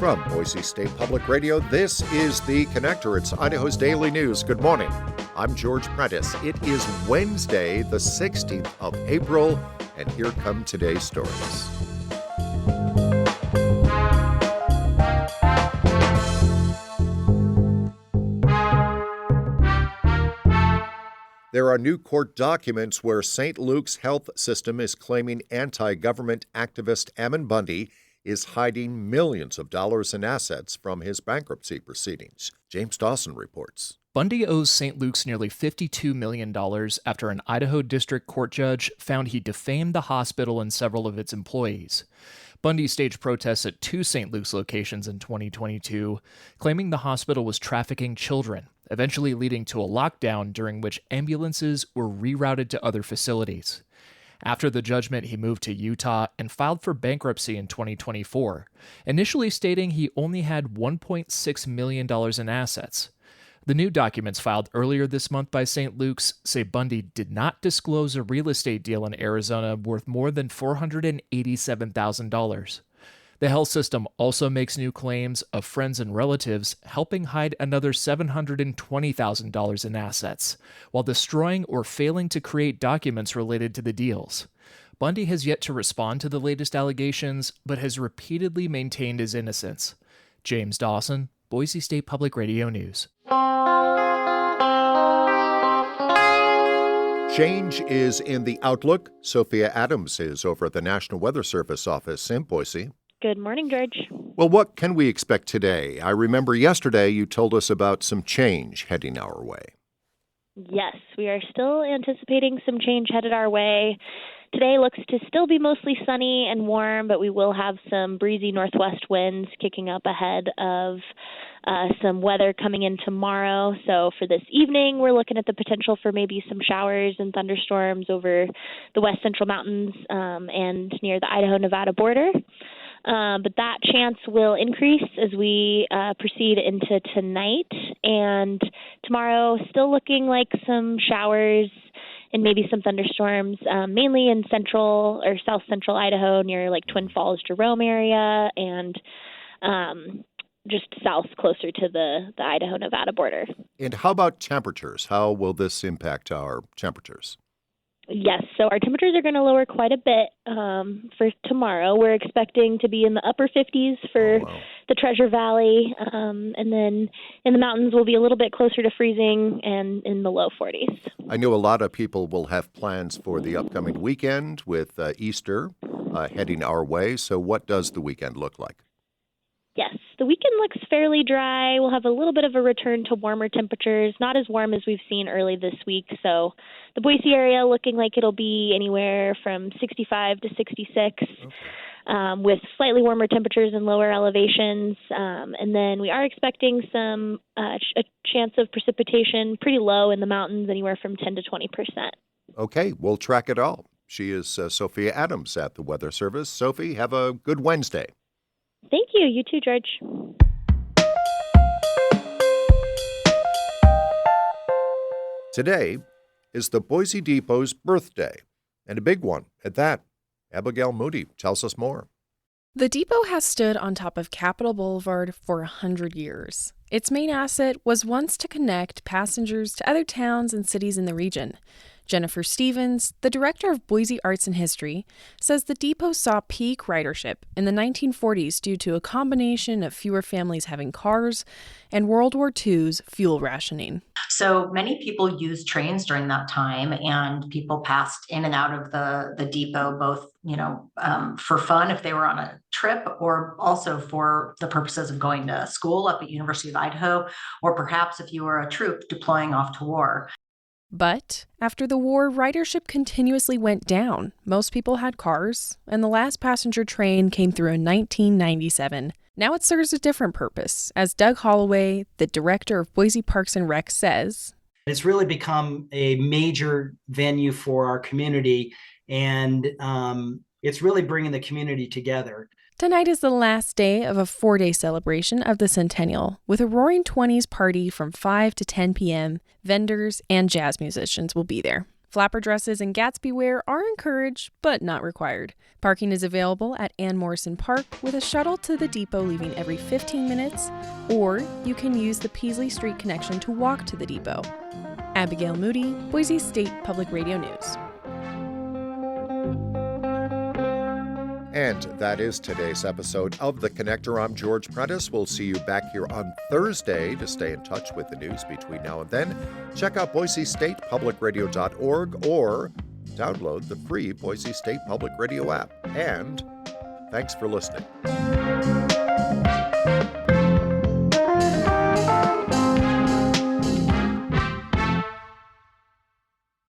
From Boise State Public Radio, this is The Connector. It's Idaho's Daily News. Good morning. I'm George Prentice. It is Wednesday, the 16th of April, and here come today's stories. There are new court documents where St. Luke's health system is claiming anti-government activist Ammon Bundy is hiding millions of dollars in assets from his bankruptcy proceedings. James Dawson reports. Bundy owes St. Luke's nearly $52 million after an Idaho district court judge found he defamed the hospital and several of its employees. Bundy staged protests at two St. Luke's locations in 2022, claiming the hospital was trafficking children, eventually leading to a lockdown during which ambulances were rerouted to other facilities. After the judgment, he moved to Utah and filed for bankruptcy in 2024, initially stating he only had $1.6 million in assets. The new documents filed earlier this month by St. Luke's say Bundy did not disclose a real estate deal in Arizona worth more than $487,000. The health system also makes new claims of friends and relatives helping hide another $720,000 in assets, while destroying or failing to create documents related to the deals. Bundy has yet to respond to the latest allegations, but has repeatedly maintained his innocence. James Dawson, Boise State Public Radio News. Change is in the outlook. Sophia Adams is over at the National Weather Service office in Boise. Good morning, George. Well, what can we expect today? I remember yesterday you told us about some change heading our way. Yes, we are still anticipating some change headed our way. Today looks to still be mostly sunny and warm, but we will have some breezy northwest winds kicking up ahead of some weather coming in tomorrow. So for this evening, we're looking at the potential for maybe some showers and thunderstorms over the west central mountains and near the Idaho-Nevada border. But that chance will increase as we proceed into tonight. And tomorrow, still looking like some showers and maybe some thunderstorms, mainly in central or south central Idaho near like Twin Falls, Jerome area, and just south closer to the Idaho-Nevada border. And how about temperatures? How will this impact our temperatures? Yes, so our temperatures are going to lower quite a bit for tomorrow. We're expecting to be in the upper 50s for the Treasure Valley, and then in the mountains we'll be a little bit closer to freezing and in the low 40s. I know a lot of people will have plans for the upcoming weekend with Easter heading our way. So what does the weekend look like? Yes, the weekend looks fairly dry. We'll have a little bit of a return to warmer temperatures, not as warm as we've seen early this week. So the Boise area looking like it'll be anywhere from 65 to 66 with slightly warmer temperatures and lower elevations. And then we are expecting some a chance of precipitation pretty low in the mountains, anywhere from 10 to 20%. Okay, we'll track it all. She is Sophia Adams at the Weather Service. Sophie, have a good Wednesday. Thank you. You too, George. Today is the Boise Depot's birthday, and a big one at that. Abigail Moody tells us more. The depot has stood on top of Capitol Boulevard for 100 years. Its main asset was once to connect passengers to other towns and cities in the region. Jennifer Stevens, the director of Boise Arts and History, says the depot saw peak ridership in the 1940s due to a combination of fewer families having cars and World War II's fuel rationing. So many people used trains during that time, and people passed in and out of the depot, both, for fun if they were on a trip, or also for the purposes of going to school up at University of Idaho, or perhaps if you were a troop deploying off to war. But after the war, ridership continuously went down. Most people had cars, and the last passenger train came through in 1997. Now it serves a different purpose, as Doug Holloway, the director of Boise Parks and Rec, says. It's really become a major venue for our community, and it's really bringing the community together. Tonight is the last day of a 4-day celebration of the centennial, with a Roaring Twenties party from 5 to 10 p.m. Vendors and jazz musicians will be there. Flapper dresses and Gatsby wear are encouraged, but not required. Parking is available at Ann Morrison Park with a shuttle to the depot leaving every 15 minutes, or you can use the Peaslee Street connection to walk to the depot. Abigail Moody, Boise State Public Radio News. And that is today's episode of The Connector. I'm George Prentice. We'll see you back here on Thursday. To stay in touch with the news between now and then, check out BoiseStatePublicRadio.org or download the free Boise State Public Radio app. And thanks for listening.